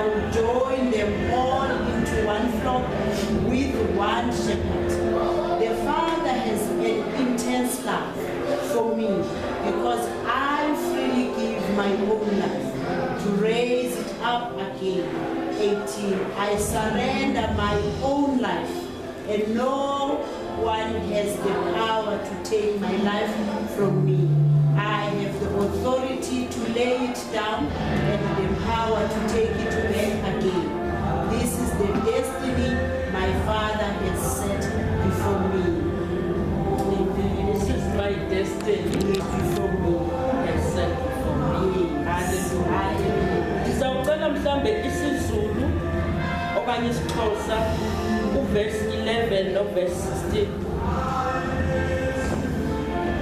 will join them all into one flock with one shepherd. The Father has an intense love for me because I freely give my own life to raise it up again. 18. I surrender my own life, and no one has the power to take my life from me. I have the authority to lay it down and the power to take it back again. This is the destiny my Father has set before me. This is my destiny Before me. has set before me. Hallelujah. Ndizawucela mhlambe isiZulu okanye isiXhosa uverse 11 noverse 16.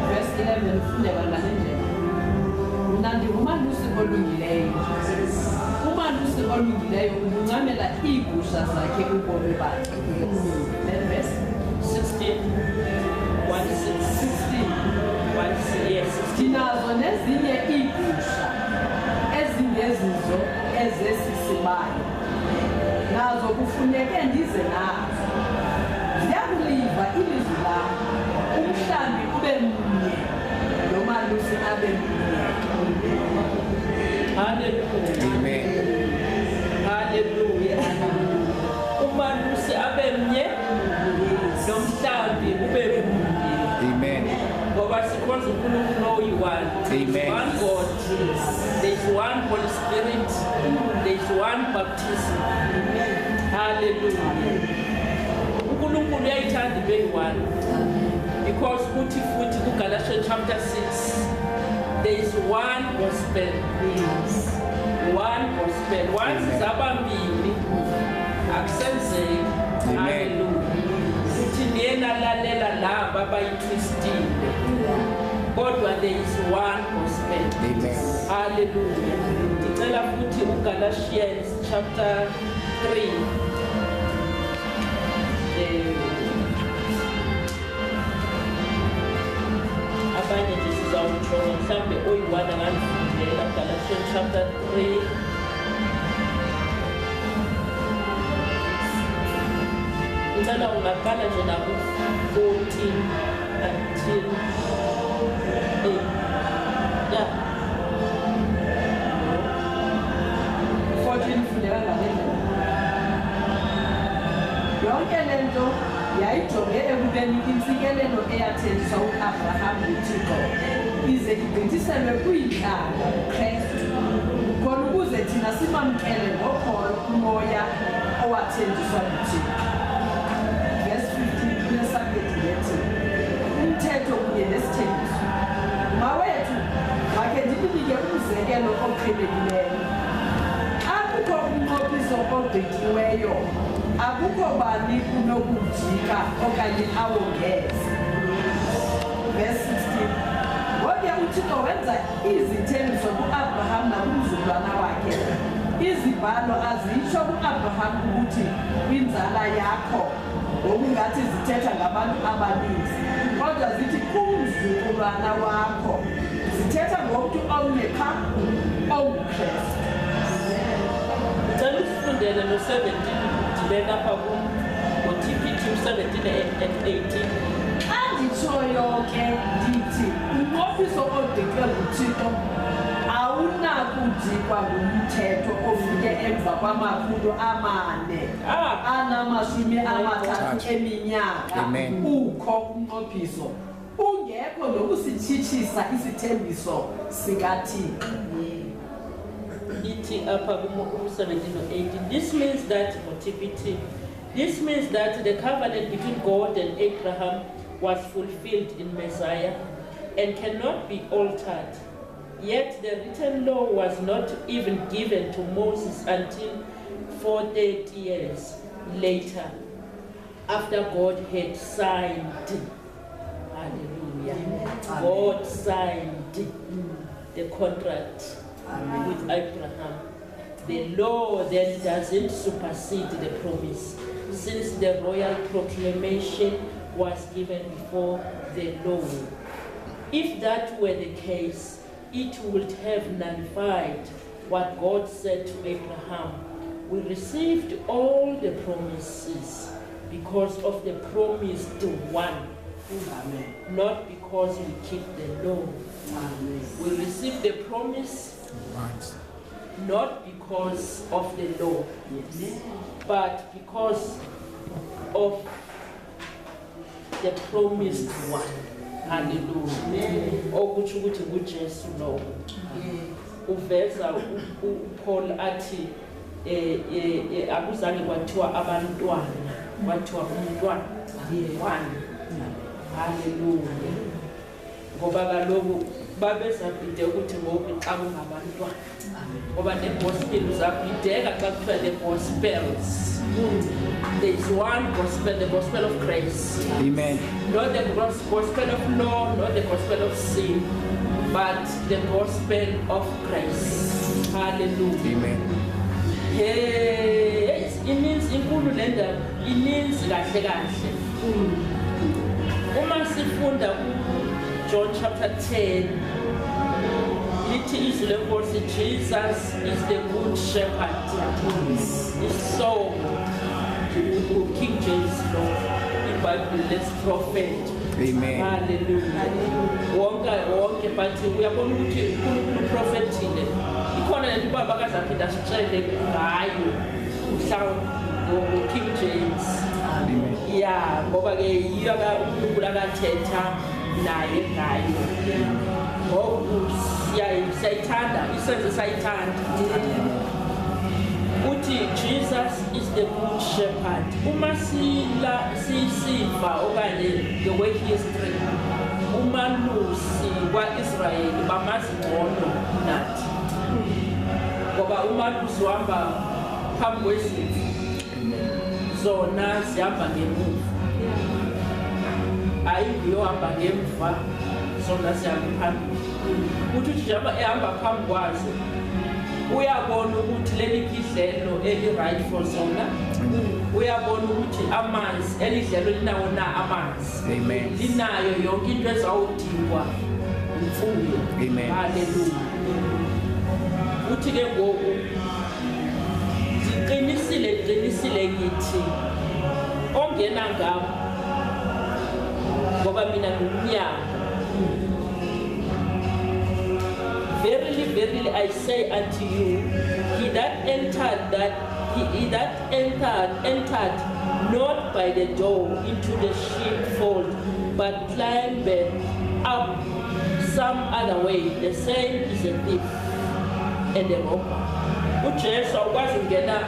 Verse 11 fundeka ngale ndlela. Mina ndingumalusi olungileyo. Umalusi olungileyo ubuncamela iigusha zakhe ubomi bakhe. Then verse 16. 16. Yes. Ndinazo nezinye iigusha ezingezizo ezesisibayo. Nazo kufuneke ndize nazo. Ndiyakuliva ilizwi lam. Umhlambi ube mnye nomalusi abe mnye. Hallelujah. Amen. Hallelujah. Umalusi abe mnye nomhlambi ube mnye. Amen. Ngoba sikwazi uNkulunkulu oyi-one. Amen. One God. There's one Holy Spirit. There's one baptism. Hallelujah. uNkulunkulu uyayithanda ibe yi-one. Because uthi futhi kuGalatians chapter 6, there is one gospel. One gospel. Once zabambili akusenzeki. Amen. Hallelujah. Uthi niyena lalela laba abayitwistile. Kodwa there is one gospel. Amen. Hallelujah. Ndicela futhi uGalatians chapter 3. Abanye nje sizawutsho mhlambe oyi-one angandifundela Galatians chapter 3. Ngicela ungaqala nje naku 14 until 8. Yeah. 14 fundeka ngale ndlela. Yonke lento yayijonge ekubeni intsikelelo eyathenjiswa uAbraham nguThixo ize igqithiselwe kwintlanga uKristu khona ukuze thina simamkele ngokholo umoya owathenjiswa nguThixo. Verse 15 kunesabhethi lethi umthetho kunye nesithembiso. Mawethu makhe ndinike umzekelo oqhelekileyo. Akukho umnqophiso ogqityiweyo, akukho bani unokujika okanye awongeze. Verse 16. Ngokuya uThixo wenza izithembiso kuAbraham nakumzukulwana wakhe. Izibhalo azitsho kuAbraham ukuthi kwinzala yakho, ngokungathi zithetha ngabantu abaninzi, kodwa zithi kumzukulwana wakho. Zithetha ngomntu omnye qha onguKristu. Ngicela usifundele no-17 udibene apha ngo-TPT 17 and 18. Xa nditshoyo ke ndithi umnqophiso odikwe nguThixo awunakudikwa ngumthetho ofike emva kwamakhulu 430 eminyaka. Amen. Ukho umnqophiso, ungekho nokusitshitshisa isithembiso sikaThixo. Eating up 17 or 18. This means that for TPT, this means that the covenant between God and Abraham was fulfilled in Messiah and cannot be altered. Yet the written law was not even given to Moses until 430 years later, after God had signed. Hallelujah. God signed the contract with Abraham. The law then doesn't supersede the promise, since the royal proclamation was given before the law. If that were the case, it would have nullified what God said to Abraham We received all the promises because of the promised one, Amen. not because we keep the law. Amen. We received the promise not because of the law, Yes. but because of the promised one. Hallelujah. Okuthi ukuthi kuJesu lo. Uveza uPaul athi akuzange kwathiwa abantwana, kwathiwa umntwana. One. Hallelujah. Ngoba kaloku babezabhide ukuthi ngoku xa kungabantwana. Ngoba ne-gospel uzabhideka xa kuthiwa the-gospels. There is one gospel, the gospel of grace. Amen. Not the gospel of law, not the gospel of sin, but the gospel of grace. Hallelujah. Amen. Yes, it means inkulu lenda, it means kahle kahle. Uma sifunda John chapter 10, lithi izwi lenkosi, Jesus is the good shepherd. It's so King James law, the Bible less prophet. Amen. Hallelujah. Wonke but uyabona ukuthi uprophethile. Ikhona lento baba kazaphinda sitshele ngayo mhlawumbe King James. Amen. Yeah, ngoba ke yiyo uNkulunkulu akathetha naye ngayo. Ngoku siyayithanda, isenze sayithanda. Uthi Jesus is the good shepherd. Uma sisiva okanye the way history, umalusi kwa-Israyeli bamazi ngcono nathi. Ngoba umalusi uhamba phambi kwezimvu, zona zihamba ngemuva. Ayingiyohamba ngemva, zona zihamba phambili. Uthi njengoba ehamba phambi kwazo, uyabona ukuthi leli idlelo eli-right for zona. Uyabona ukuthi amanzi, eli dlelo linawo na amanzi. Amen. Linayo yonke into ezawudingwa imfuyo. Amen. Hallelujah. Uthi ke ngoku ndiqinisile ngithi ongena ngabo ngoba mina ngumnyango. Verily, verily, I say unto you, he that entered not by the door into the sheepfold, but climbed up some other way, the same is a thief and a robber. UJesu awukwazi ungena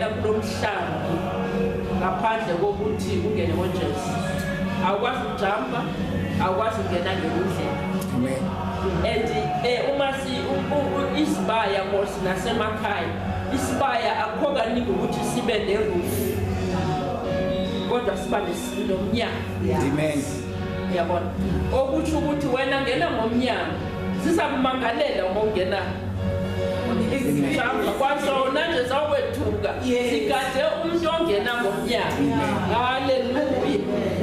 kulo mhlaba ngaphandle kokuthi ungene ngoJesu. Awukwazi ukujampa, awukwazi ungena ngendlela. Amen. And uma isibaya ngosi nasemakhaya, isibaya akukho kaningi ukuthi sibe neroof, kodwa siba nomnyango. Amen. Yabona, okutsho ukuthi wena ngena ngomnyango sizakumangalela uma ungena izijamba kwasona nje zawethuka sigade umuntu ongena ngomnyango. Hallelujah.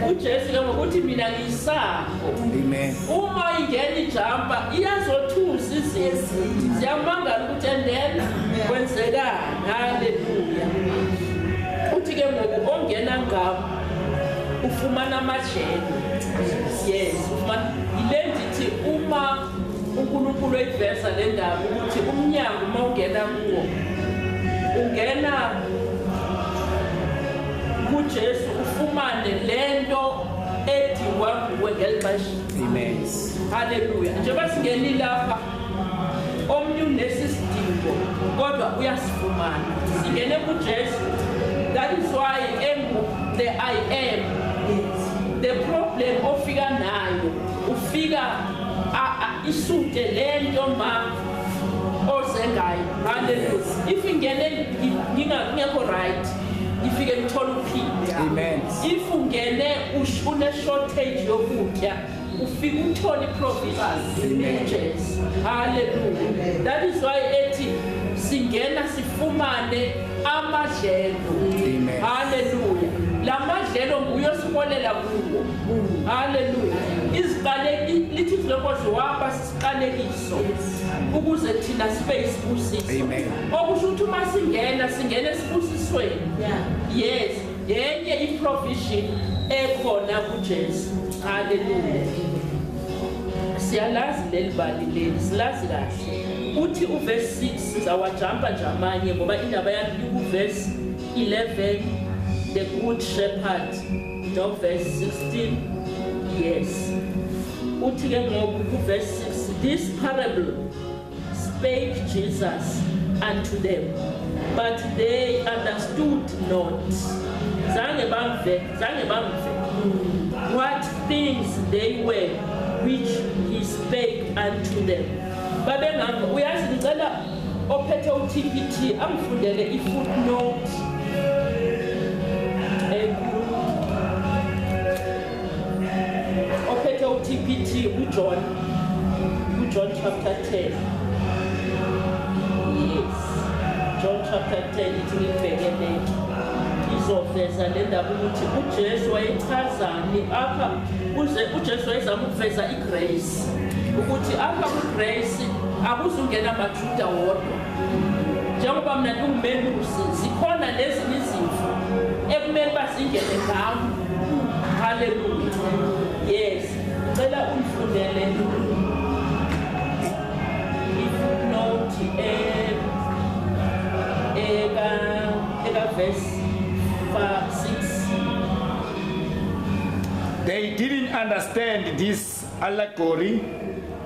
uJesu ke ngokuthi mina ngisapho. Amen. Uma ingena ijampa iyazothusa izinto. Siyamangala ukuthi endena kwenzekani. Hallelujah. Uthi ke ngoku ongena ngabo ufumana amajele. Yes, ufumana ile ndithi uma uNkulunkulu eyiveza le ndaba ukuthi umnyango uma ungena kuwo ungena kuJesu ufumane lento edingwa nguwe ngelixesha. Amen. Hallelujah. Njengoba singeni lapha omnye unesidingo kodwa uyasifumana. Singene kuJesu. That is why the I am. The problem ofika nayo ufika isute lento ma ozengayo. Hallelujah. If ingene ngingekho right, ifike ngithola uphila. Amen. If ungene une shortage yokutya, ufike uthole provision. Yes. Hallelujah. That is why ethi singena sifumane amadlelo. Amen. Hallelujah. La madlelo nguye osibolela kuwo. Hallelujah. Iziqaleki lithi lokho wapha sisiqalekiso ukuze thina sibe isibusiso. Amen. Okusho ukuthi uma singena esibusisweni. Yes, yenye i-provision ekhona kuJesu. Hallelujah. Siyalazi leli bali leli, silazi kahle. Uthi uverse 6 sizawajampa nje amanye ngoba indaba yakhe kuverse 11, the good shepherd, no verse 16. Yes. Uthi ke ngoku kuverse 6, this parable spake Jesus unto them, but they understood not. Zange bamve what things they were which he spake unto them. Babenganga uyazi ngicela ophethe uTPT amfundele ifootnote ophethe uTPT uJohn chapter 10. Yes, John chapter 10 ithi ngibhekele izoveza le ndaba ukuthi uJesu wayechazani apha uJesu wayezama ukuveza igrace ukuthi apha kugrace akuzungena amaJuda wodwa njengoba mina ngingumelusi zikhona lezi izifo ekumele bazingene ngami. Hallelujah. Yes, ngicela undifundele ifootnote eka verse 6. They didn't understand this allegory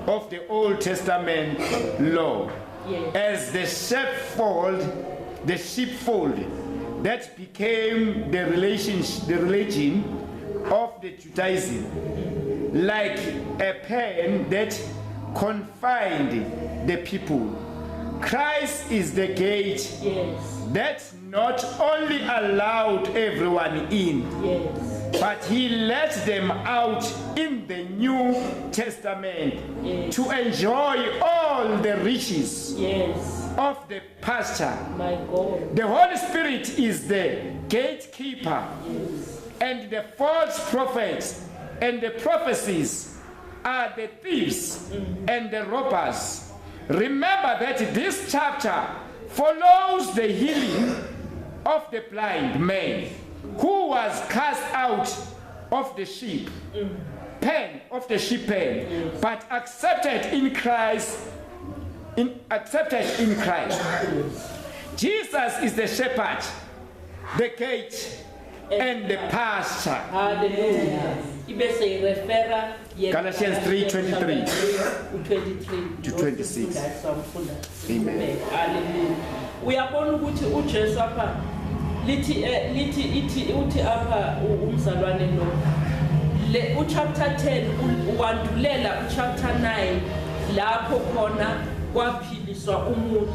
of the Old Testament law. Yes. As the sheepfold that became the religion of the Judaism, like a pen that confined the people. Christ is the gate. Yes. That not only allowed everyone in, Yes. but he let them out in the New Testament, Yes. to enjoy all the riches, Yes. of the pasture. My God. The Holy Spirit is the gatekeeper, Yes. and the false prophets and the prophecies are the thieves and the robbers. Remember that this chapter follows the healing of the blind man who was cast out of the sheep pen, but accepted in Christ. Jesus is the shepherd, the gate, and the pasture. Hallelujah. Ibese irefera Galatians 3:23 to 26. Amen. Hallelujah. Uyabona ukuthi uJesu apha uthi apha umzalwane lo le uchapter 10 uwandulela uchapter 9 lapho khona kwaphiliswa umuntu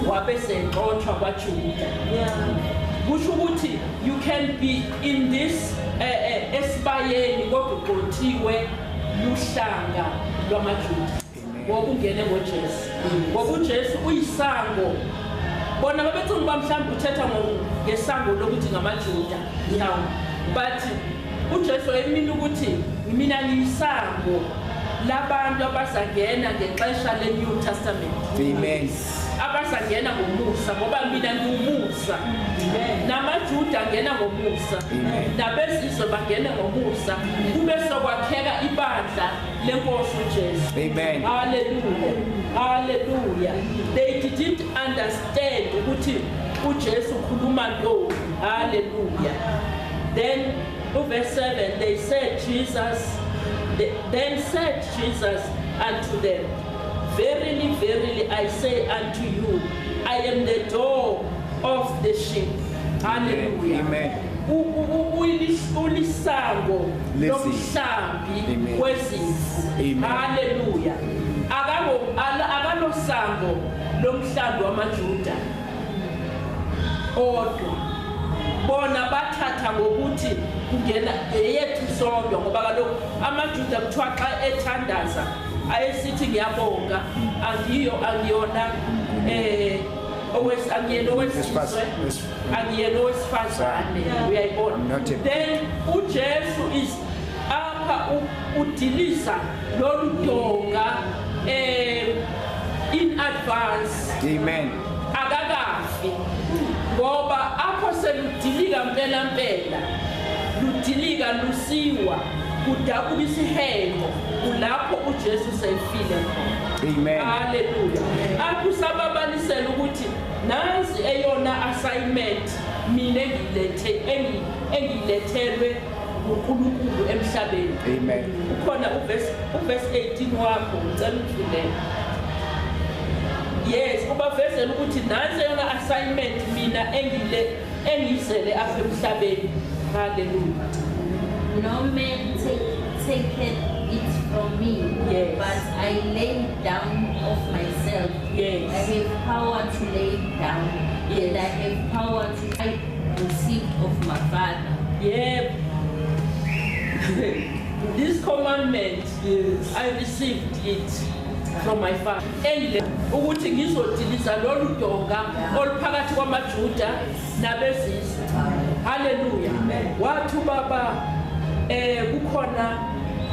wabe senqotshwa kwaJuda. Kusho ukuthi you can be in this esibayeni kodwa uqothiwe luhlanga lwamaJuda wokungena ngoJesu. Ngoba uJesu uyisango. Bona babethi ngoba mhlawumbe uthetha ngesango lokuthi ngamaJuda now, but uJesu emini ukuthi mina ngiyisango labantu abazangena ngexesha leNew Testament. Amen. Abazangena ngomusa ngoba mina ngiwumusa. NamaJuda angena ngomusa. Nabezizwe bangena ngomusa. Kube sokwakheka ibandla lenkosi uJesu. Amen. Hallelujah. Hallelujah. They didn't understand ukuthi uJesu ukhuluma ntoni. Hallelujah. Then verse 7 they said Then said Jesus unto them, Verily, verily, I say unto you, I am the door of the sheep. Hallelujah. Amen. Ulisango Lizzy. lomhlambi Amen. wezimvu. Amen. Hallelujah. Akanosango lomhlambi wamaJuda. Odwa bona bathatha ngokuthi kungena yethu sodwa ngoba kaloku amaJuda kuthiwa xa ethandaza ayesithi ngiyabonga angiyona angiyena owesizwe, angiyena owesifazane, uyayibona. Not a- Then uJesu is apha udilisa lolu donga in advance. Amen. Akakafi ngoba apho seludilika mpela ludilika lusiwa kudabuka isihengo kulapho uJesu seyifile khona. Amen. Hallelujah. Apho sababalisela ukuthi nansi eyona assignment mina engilethelwe uNkulunkulu emhlabeni. Amen. Ukhona uverse 18 wakho ngicela ukufundela. Yes, ubavezela ukuthi nansi yona assignment mina engizele apha emhlabeni. Hallelujah. No man taketh it from me, Yes. but I lay it down of myself. Yes. I have power to lay it down, Yes. and I have power to I received of my Father. Yeah. This commandment, yes, I received it from my father. Engile ukuthi ngizodilisa lolu donga oluphakathi kwamaJuda nabezizwe. Hallelujah. Wathi baba kukhona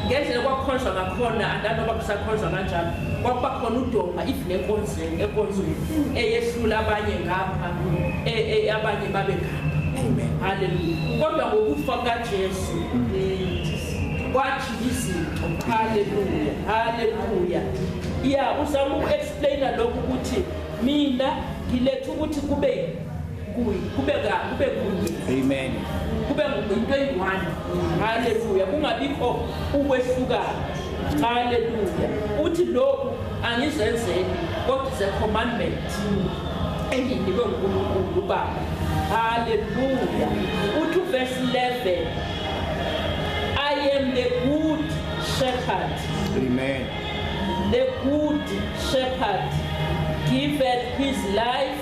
ngendlela kwakhonzwa ngakhona andanoba kusakhonzwa kanjalo kwakuba khona udonga if enkonzweni eyehlula abanye ngapha abanye babe ngapha. Amen. Hallelujah. Kodwa ngokufa kaJesu kwajika izinto. Hallelujah. Hallelujah. Yeah, uzama uku-explaina lokhu ukuthi mina ngiletha ukuthi kube kunye. Amen. Kube into eyi-one. Hallelujah. Kungabikho ukwehlukana. Hallelujah. Uthi lokhu angizenzeli kodwa is a commandment enginikwe nguNkulunkulu uBaba. Hallelujah. Uthi verse 11, I am the good shepherd. Amen. The good shepherd giveth his life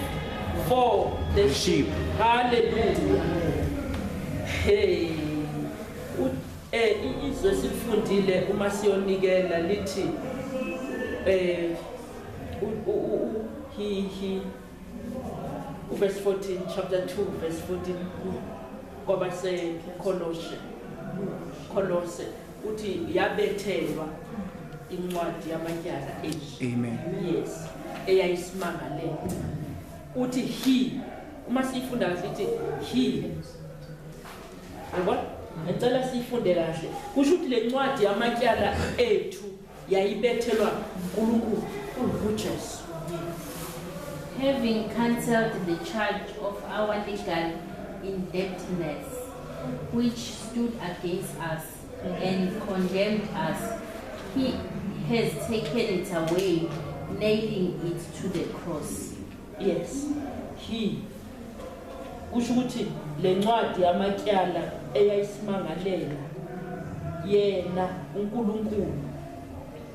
for the sheep. Hallelujah. Hey. Izwe sifundile uma siyonikela lithi verse 14, chapter 2, verse 14, ngoba se Kolose uthi yabethelwa incwadi yamatyala ethu. Amen. Yes, eyayisimangalela. Uthi he, uma sifunda sithi he. Yebo? Ngicela sifunde kahle. Kusho ukuthi le ncwadi yamatyala ethu yayibethelwa uNkulunkulu uJesu. Having cancelled the charge of our legal indebtedness, which stood against us and condemned us, he has taken it away, nailing it to the cross. Yes, he. Kusho ukuthi le ncwadi yamatyala eyayisimangalela yena uNkulunkulu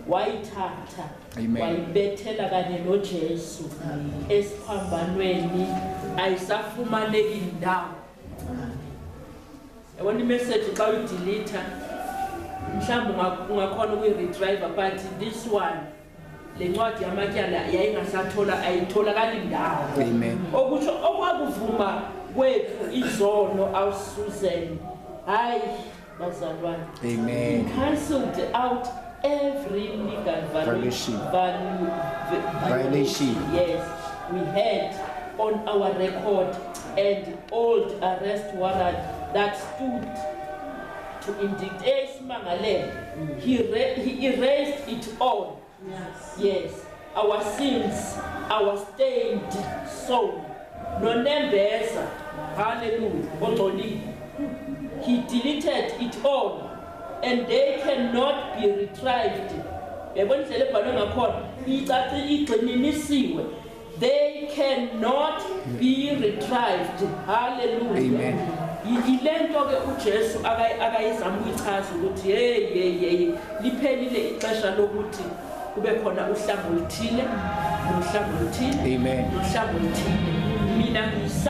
wayithatha Amen. wayibethela kanye noJesu esiphambanweni ayisafumaneki indawo. Yabona imessage xa uyidelete mhlawumbe ungakhona ukuyi-retrieve but this one le ncwadi yamatyala yayingasathola ayitholakali indawo. Amen. Okusho okwakuvuma kwethu izono awuSusan hayi bazalwane. Amen. Cancelled out every legal violation. Yes, we had on our record and old arrest warrant that stood to indict. He erased it all. Yes, our sins, our stained soul. No nembeza. Hallelujah. He deleted it all. And they cannot be retrieved. They cannot be retrieved. Hallelujah. Amen. Ilento ke uJesu akayizama ukuchaza ukuthi hey liphelile ixesha lokuthi kube khona uhlamvu oluthile, nohlamvu oluthile, Amen. nohlamvu oluthile.